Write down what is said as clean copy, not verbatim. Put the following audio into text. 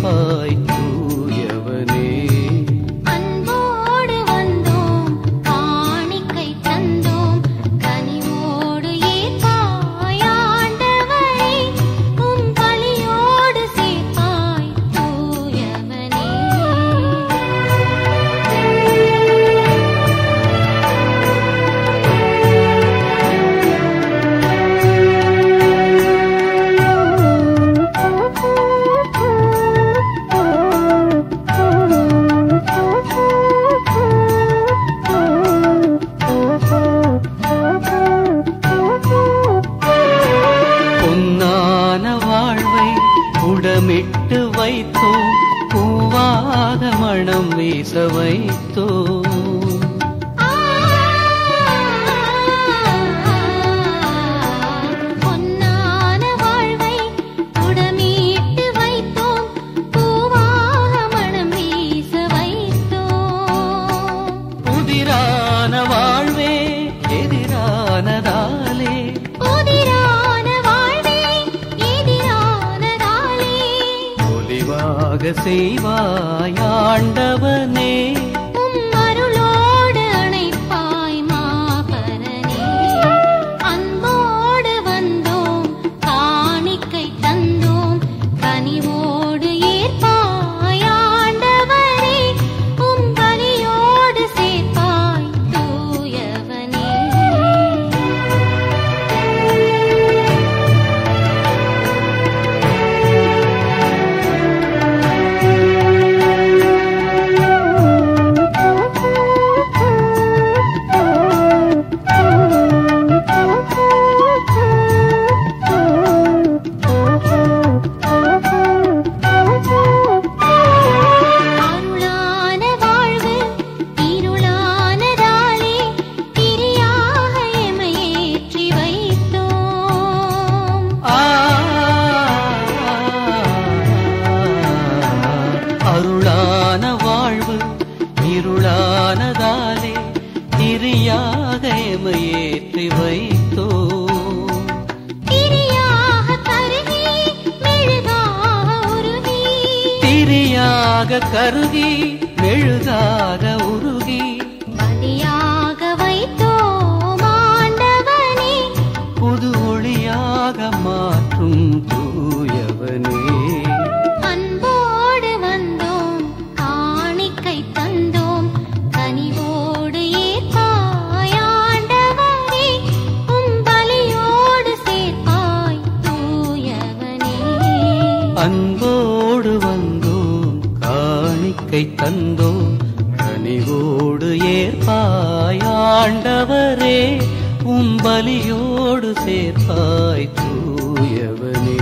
சேர்ப்பாய் தூயவனே. அன்போடு வந்தோம் காணிக்கை தந்தோம் கனிவோடு ஏற்பாய் ஆண்டவரே உம் பலியோடு சேர்ப்பாய் தூயவனே. பொன்னான வாழ்வை உடமிட்டு வைத்தோம் பூவாக மணம் வீச வைத்தோம். பொன்னான வாழ்வை உடமீட்டு வைத்தோம் பூவாக மணம் வீச வைத்தோம். புதிரான வாழ்வே எதிரானதாலே புதிரான வாழ்வே எதிரானதாலே ஒளிவாக செய்வாய் ஆண்டவனே. உம் அருளோடு அணைப்பாய் மாபரனே. அன்போடு வந்தோம் காணிக்கை தந்தோம் கனிவோடு ஏற்பாய் ஆண்டவரே உம் பலியோடு சேர்ப்பாய் தூயவனே. அருளான வாழ்வு இருளானதாலே திரியாக எமை ஏற்றி வைத்தோம். அருளான வாழ்வு இருளானதாலே திரியாக எமையேற்றி வைத்தோம். திரியாக கருகி மெழுகாக உருகி திரியாக கருகி மெழுகாக உருகி பலியாக வைத்தோம் ஆண்டவனே. புது ஒளியாக மாற்றும் தூயவனே. அன்போடு வந்தோம் காணிக்கை தந்தோம் கனிவோடு ஏற்பாய் ஆண்டவரே உம் பலியோடு சேர்ப்பாய் தூயவனே. அன்போடு வந்தோம் காணிக்கை தந்தோம் கனிவோடு ஏற்பாய் ஆண்டவரே உம் பலியோடு சேர்ப்பாய் தூயவனே.